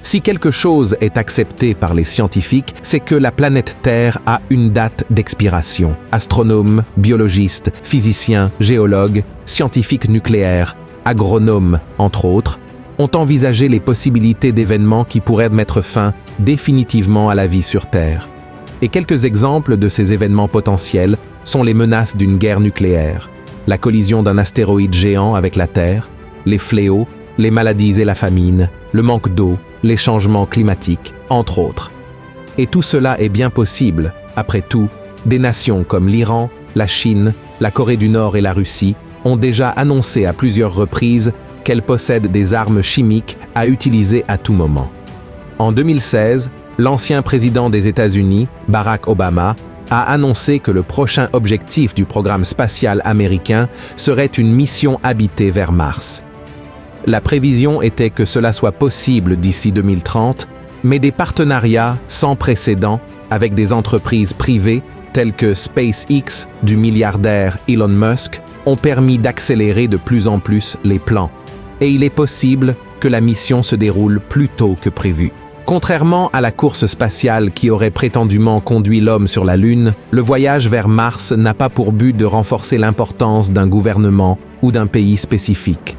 Si quelque chose est accepté par les scientifiques, c'est que la planète Terre a une date d'expiration. Astronomes, biologistes, physiciens, géologues, scientifiques nucléaires, agronomes, entre autres, ont envisagé les possibilités d'événements qui pourraient mettre fin définitivement à la vie sur Terre. Et quelques exemples de ces événements potentiels sont les menaces d'une guerre nucléaire, la collision d'un astéroïde géant avec la Terre, les fléaux, les maladies et la famine, le manque d'eau, les changements climatiques, entre autres. Et tout cela est bien possible. Après tout, des nations comme l'Iran, la Chine, la Corée du Nord et la Russie ont déjà annoncé à plusieurs reprises qu'elles possèdent des armes chimiques à utiliser à tout moment. En 2016, l'ancien président des États-Unis, Barack Obama, a annoncé que le prochain objectif du programme spatial américain serait une mission habitée vers Mars. La prévision était que cela soit possible d'ici 2030, mais des partenariats sans précédent avec des entreprises privées telles que SpaceX du milliardaire Elon Musk ont permis d'accélérer de plus en plus les plans. Et il est possible que la mission se déroule plus tôt que prévu. Contrairement à la course spatiale qui aurait prétendument conduit l'homme sur la Lune, le voyage vers Mars n'a pas pour but de renforcer l'importance d'un gouvernement ou d'un pays spécifique.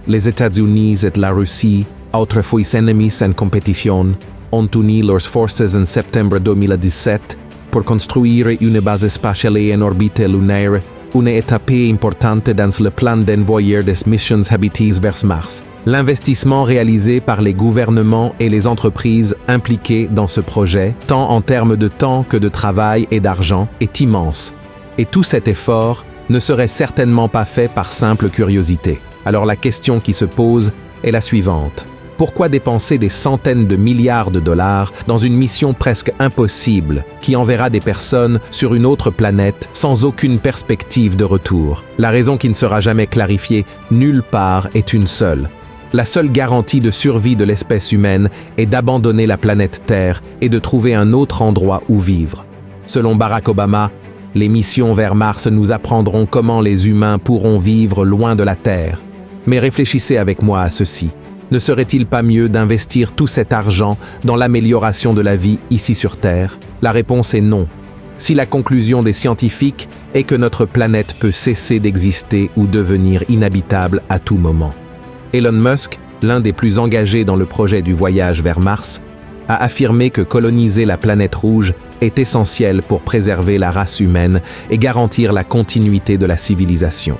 Les États-Unis et la Russie, autrefois ennemis en compétition, ont uni leurs forces en septembre 2017 pour construire une base spatiale en orbite lunaire, une étape importante dans le plan d'envoyer des missions habitées vers Mars. L'investissement réalisé par les gouvernements et les entreprises impliquées dans ce projet, tant en termes de temps que de travail et d'argent, est immense. Et tout cet effort ne serait certainement pas fait par simple curiosité. Alors la question qui se pose est la suivante. Pourquoi dépenser des centaines de milliards de dollars dans une mission presque impossible qui enverra des personnes sur une autre planète sans aucune perspective de retour? La raison qui ne sera jamais clarifiée nulle part est une seule. La seule garantie de survie de l'espèce humaine est d'abandonner la planète Terre et de trouver un autre endroit où vivre. Selon Barack Obama, les missions vers Mars nous apprendront comment les humains pourront vivre loin de la Terre. Mais réfléchissez avec moi à ceci. Ne serait-il pas mieux d'investir tout cet argent dans l'amélioration de la vie ici sur Terre? La réponse est non. Si la conclusion des scientifiques est que notre planète peut cesser d'exister ou devenir inhabitable à tout moment. Elon Musk, l'un des plus engagés dans le projet du voyage vers Mars, a affirmé que coloniser la planète rouge est essentiel pour préserver la race humaine et garantir la continuité de la civilisation.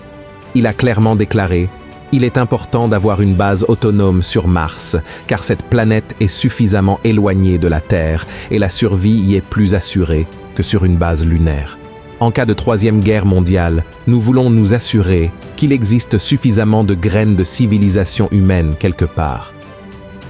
Il a clairement déclaré: il est important d'avoir une base autonome sur Mars, car cette planète est suffisamment éloignée de la Terre et la survie y est plus assurée que sur une base lunaire. En cas de Troisième Guerre mondiale, nous voulons nous assurer qu'il existe suffisamment de graines de civilisation humaine quelque part.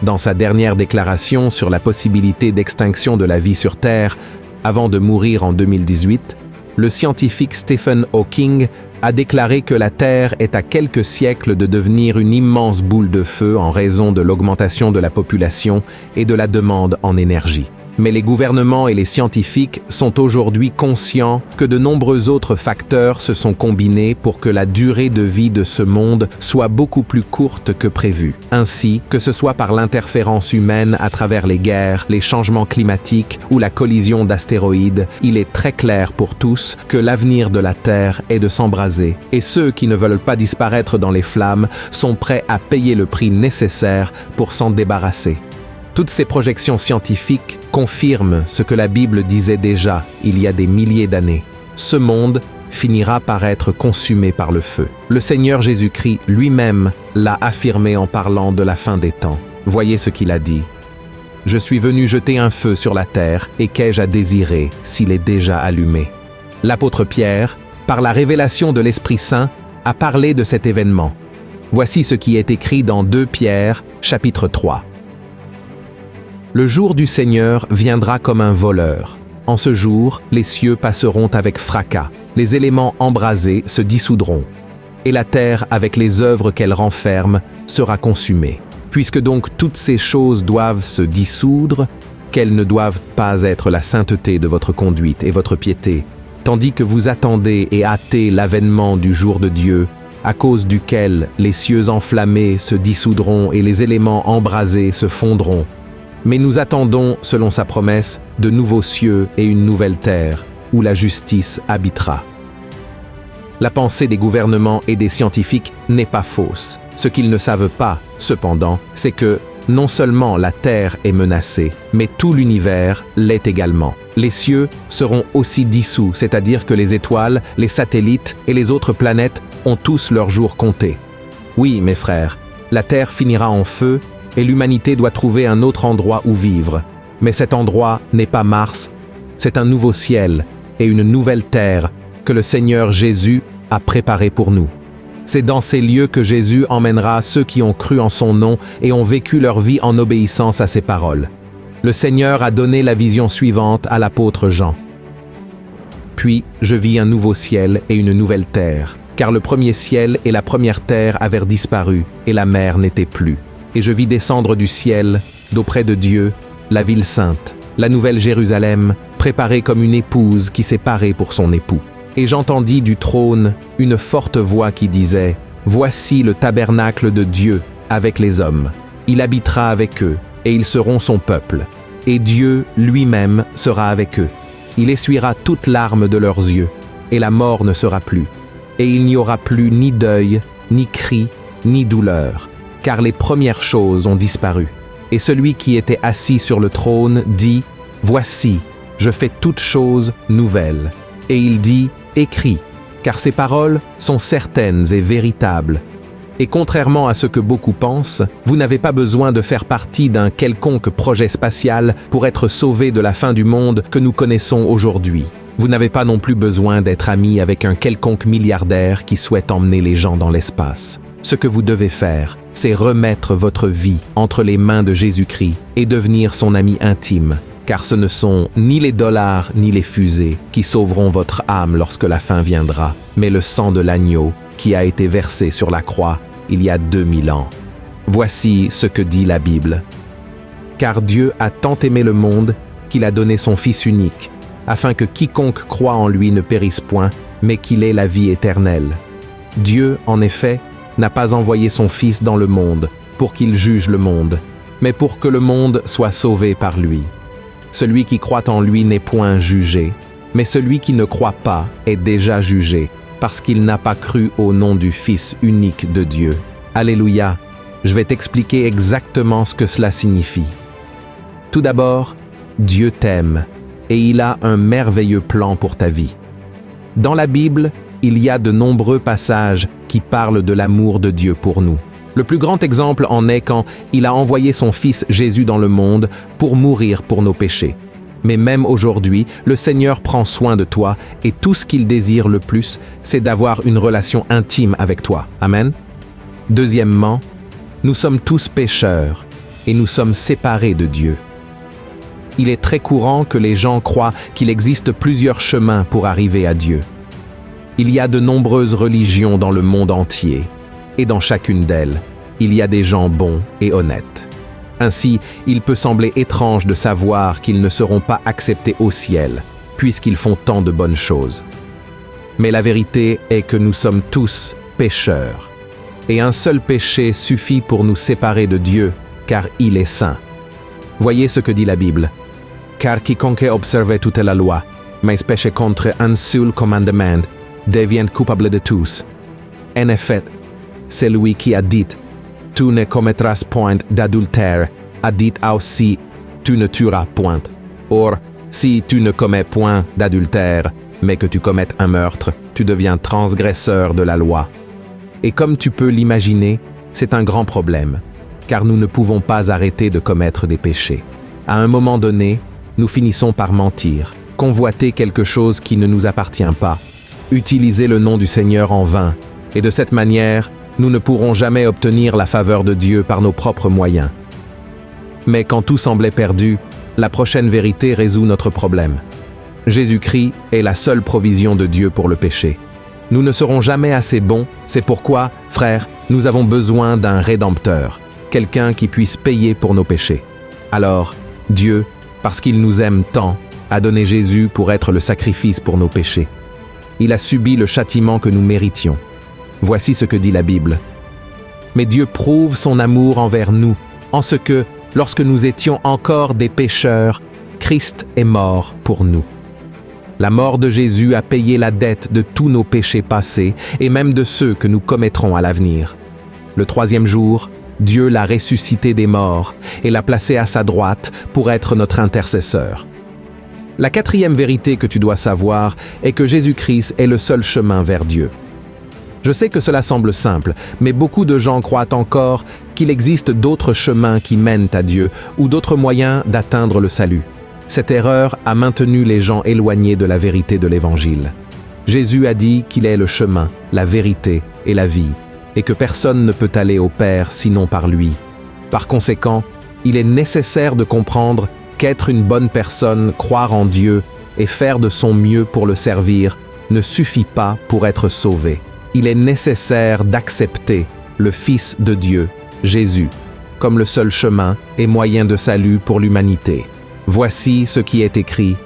Dans sa dernière déclaration sur la possibilité d'extinction de la vie sur Terre, avant de mourir en 2018, le scientifique Stephen Hawking a déclaré que la Terre est à quelques siècles de devenir une immense boule de feu en raison de l'augmentation de la population et de la demande en énergie. Mais les gouvernements et les scientifiques sont aujourd'hui conscients que de nombreux autres facteurs se sont combinés pour que la durée de vie de ce monde soit beaucoup plus courte que prévu. Ainsi, que ce soit par l'interférence humaine à travers les guerres, les changements climatiques ou la collision d'astéroïdes, il est très clair pour tous que l'avenir de la Terre est de s'embraser. Et ceux qui ne veulent pas disparaître dans les flammes sont prêts à payer le prix nécessaire pour s'en débarrasser. Toutes ces projections scientifiques confirment ce que la Bible disait déjà il y a des milliers d'années. Ce monde finira par être consumé par le feu. Le Seigneur Jésus-Christ lui-même l'a affirmé en parlant de la fin des temps. Voyez ce qu'il a dit. « Je suis venu jeter un feu sur la terre, et qu'ai-je à désirer s'il est déjà allumé ?» L'apôtre Pierre, par la révélation de l'Esprit Saint, a parlé de cet événement. Voici ce qui est écrit dans 2 Pierre, chapitre 3. Le jour du Seigneur viendra comme un voleur. En ce jour, les cieux passeront avec fracas, les éléments embrasés se dissoudront, et la terre, avec les œuvres qu'elle renferme, sera consumée. Puisque donc toutes ces choses doivent se dissoudre, quelles ne doivent pas être la sainteté de votre conduite et votre piété, tandis que vous attendez et hâtez l'avènement du jour de Dieu, à cause duquel les cieux enflammés se dissoudront et les éléments embrasés se fondront. Mais nous attendons, selon sa promesse, de nouveaux cieux et une nouvelle terre, où la justice habitera. La pensée des gouvernements et des scientifiques n'est pas fausse. Ce qu'ils ne savent pas, cependant, c'est que non seulement la Terre est menacée, mais tout l'univers l'est également. Les cieux seront aussi dissous, c'est-à-dire que les étoiles, les satellites et les autres planètes ont tous leurs jours comptés. Oui, mes frères, la Terre finira en feu et l'humanité doit trouver un autre endroit où vivre. Mais cet endroit n'est pas Mars, c'est un nouveau ciel et une nouvelle terre que le Seigneur Jésus a préparé pour nous. C'est dans ces lieux que Jésus emmènera ceux qui ont cru en son nom et ont vécu leur vie en obéissance à ses paroles. Le Seigneur a donné la vision suivante à l'apôtre Jean. Puis je vis un nouveau ciel et une nouvelle terre, car le premier ciel et la première terre avaient disparu et la mer n'était plus. Et je vis descendre du ciel, d'auprès de Dieu, la ville sainte, la nouvelle Jérusalem, préparée comme une épouse qui s'est parée pour son époux. Et j'entendis du trône une forte voix qui disait « Voici le tabernacle de Dieu avec les hommes. Il habitera avec eux, et ils seront son peuple. Et Dieu lui-même sera avec eux. Il essuiera toute larme de leurs yeux, et la mort ne sera plus. Et il n'y aura plus ni deuil, ni cri, ni douleur, car les premières choses ont disparu. Et celui qui était assis sur le trône dit « Voici, je fais toutes choses nouvelles. » Et il dit « Écris, car ces paroles sont certaines et véritables. » Et contrairement à ce que beaucoup pensent, vous n'avez pas besoin de faire partie d'un quelconque projet spatial pour être sauvé de la fin du monde que nous connaissons aujourd'hui. Vous n'avez pas non plus besoin d'être ami avec un quelconque milliardaire qui souhaite emmener les gens dans l'espace. Ce que vous devez faire, c'est remettre votre vie entre les mains de Jésus-Christ et devenir son ami intime. Car ce ne sont ni les dollars ni les fusées qui sauveront votre âme lorsque la fin viendra, mais le sang de l'agneau qui a été versé sur la croix il y a 2000 ans. Voici ce que dit la Bible. Car Dieu a tant aimé le monde qu'il a donné son Fils unique, afin que quiconque croit en lui ne périsse point, mais qu'il ait la vie éternelle. Dieu, en effet, n'a pas envoyé son Fils dans le monde pour qu'il juge le monde, mais pour que le monde soit sauvé par lui. Celui qui croit en lui n'est point jugé, mais celui qui ne croit pas est déjà jugé, parce qu'il n'a pas cru au nom du Fils unique de Dieu. Alléluia, je vais t'expliquer exactement ce que cela signifie. Tout d'abord, Dieu t'aime, et il a un merveilleux plan pour ta vie. Dans la Bible, il y a de nombreux passages qui parlent de l'amour de Dieu pour nous. Le plus grand exemple en est quand il a envoyé son Fils Jésus dans le monde pour mourir pour nos péchés. Mais même aujourd'hui, le Seigneur prend soin de toi et tout ce qu'il désire le plus, c'est d'avoir une relation intime avec toi. Amen. Deuxièmement, nous sommes tous pécheurs et nous sommes séparés de Dieu. Il est très courant que les gens croient qu'il existe plusieurs chemins pour arriver à Dieu. Il y a de nombreuses religions dans le monde entier. Et dans chacune d'elles, il y a des gens bons et honnêtes. Ainsi, il peut sembler étrange de savoir qu'ils ne seront pas acceptés au ciel, puisqu'ils font tant de bonnes choses. Mais la vérité est que nous sommes tous pécheurs. Et un seul péché suffit pour nous séparer de Dieu, car il est saint. Voyez ce que dit la Bible. Car quiconque observe toute la loi, mais péche contre un seul commandement, devient coupable de tous. En effet, c'est lui qui a dit « Tu ne commettras point d'adultère » a dit aussi « Tu ne tueras point ». Or, si tu ne commets point d'adultère, mais que tu commettes un meurtre, tu deviens transgresseur de la loi. Et comme tu peux l'imaginer, c'est un grand problème, car nous ne pouvons pas arrêter de commettre des péchés. À un moment donné, nous finissons par mentir, convoiter quelque chose qui ne nous appartient pas, utiliser le nom du Seigneur en vain, et de cette manière, nous ne pourrons jamais obtenir la faveur de Dieu par nos propres moyens. Mais quand tout semblait perdu, la prochaine vérité résout notre problème. Jésus-Christ est la seule provision de Dieu pour le péché. Nous ne serons jamais assez bons, c'est pourquoi, frères, nous avons besoin d'un Rédempteur, quelqu'un qui puisse payer pour nos péchés. Alors, Dieu, parce qu'il nous aime tant, a donné Jésus pour être le sacrifice pour nos péchés. Il a subi le châtiment que nous méritions. Voici ce que dit la Bible. Mais Dieu prouve son amour envers nous, en ce que, Lorsque nous étions encore des pécheurs, Christ est mort pour nous. La mort de Jésus a payé la dette de tous nos péchés passés et même de ceux que nous commettrons à l'avenir. Le troisième jour, Dieu l'a ressuscité des morts et l'a placé à sa droite pour être notre intercesseur. La quatrième vérité que tu dois savoir est que Jésus-Christ est le seul chemin vers Dieu. Je sais que cela semble simple, mais beaucoup de gens croient encore qu'il existe d'autres chemins qui mènent à Dieu ou d'autres moyens d'atteindre le salut. Cette erreur a maintenu les gens éloignés de la vérité de l'Évangile. Jésus a dit qu'il est le chemin, la vérité et la vie, et que personne ne peut aller au Père sinon par lui. Par conséquent, il est nécessaire de comprendre qu'être une bonne personne, croire en Dieu et faire de son mieux pour le servir ne suffit pas pour être sauvé. Il est nécessaire d'accepter le Fils de Dieu, Jésus, comme le seul chemin et moyen de salut pour l'humanité. Voici ce qui est écrit.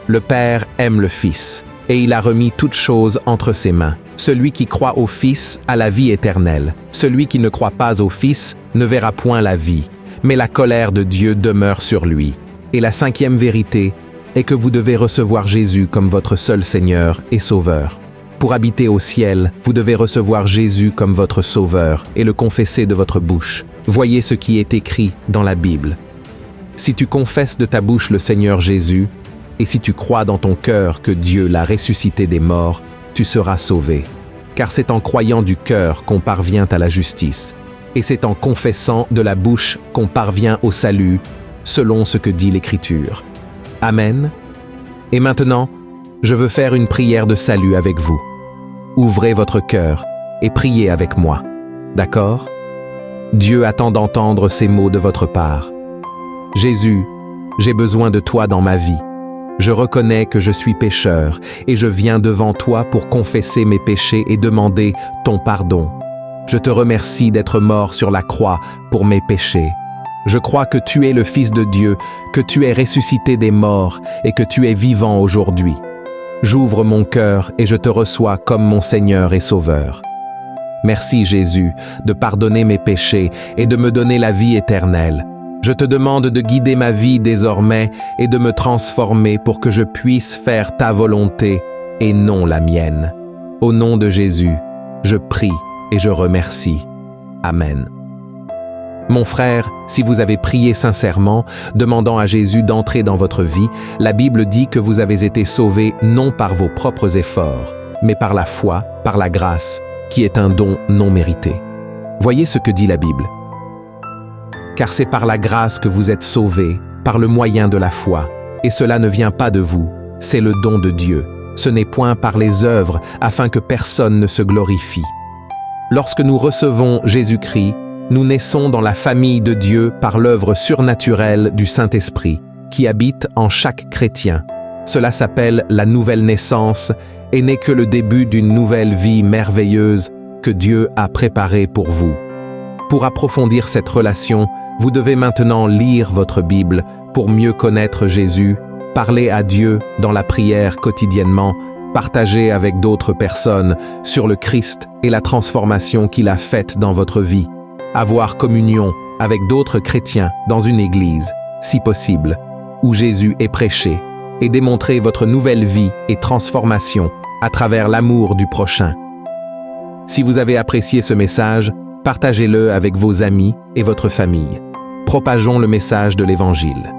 Le Père aime le Fils, et il a remis toutes choses entre ses mains. Celui qui croit au Fils a la vie éternelle. Celui qui ne croit pas au Fils ne verra point la vie, mais la colère de Dieu demeure sur lui. Et la cinquième vérité est que vous devez recevoir Jésus comme votre seul Seigneur et Sauveur. Pour habiter au ciel, vous devez recevoir Jésus comme votre Sauveur et le confesser de votre bouche. Voyez ce qui est écrit dans la Bible. Si tu confesses de ta bouche le Seigneur Jésus, et si tu crois dans ton cœur que Dieu l'a ressuscité des morts, tu seras sauvé. Car c'est en croyant du cœur qu'on parvient à la justice, et c'est en confessant de la bouche qu'on parvient au salut, selon ce que dit l'Écriture. Amen. Et maintenant, je veux faire une prière de salut avec vous. Ouvrez votre cœur et priez avec moi. D'accord? Dieu attend d'entendre ces mots de votre part. Jésus, j'ai besoin de toi dans ma vie. Je reconnais que je suis pécheur et je viens devant toi pour confesser mes péchés et demander ton pardon. Je te remercie d'être mort sur la croix pour mes péchés. Je crois que tu es le Fils de Dieu, que tu es ressuscité des morts et que tu es vivant aujourd'hui. J'ouvre mon cœur et je te reçois comme mon Seigneur et Sauveur. Merci Jésus de pardonner mes péchés et de me donner la vie éternelle. Je te demande de guider ma vie désormais et de me transformer pour que je puisse faire ta volonté et non la mienne. Au nom de Jésus, je prie et je remercie. Amen. Mon frère, si vous avez prié sincèrement, demandant à Jésus d'entrer dans votre vie, la Bible dit que vous avez été sauvés non par vos propres efforts, mais par la foi, par la grâce, qui est un don non mérité. Voyez ce que dit la Bible. Car c'est par la grâce que vous êtes sauvés, par le moyen de la foi, et cela ne vient pas de vous, c'est le don de Dieu. Ce n'est point par les œuvres, afin que personne ne se glorifie. Lorsque nous recevons Jésus-Christ, nous naissons dans la famille de Dieu par l'œuvre surnaturelle du Saint-Esprit, qui habite en chaque chrétien. Cela s'appelle la nouvelle naissance et n'est que le début d'une nouvelle vie merveilleuse que Dieu a préparée pour vous. Pour approfondir cette relation, vous devez maintenant lire votre Bible pour mieux connaître Jésus, parler à Dieu dans la prière quotidiennement, partager avec d'autres personnes sur le Christ et la transformation qu'il a faite dans votre vie. Avoir communion avec d'autres chrétiens dans une église, si possible, où Jésus est prêché, et démontrer votre nouvelle vie et transformation à travers l'amour du prochain. Si vous avez apprécié ce message, partagez-le avec vos amis et votre famille. Propageons le message de l'Évangile.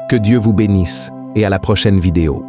Que Dieu vous bénisse et à la prochaine vidéo.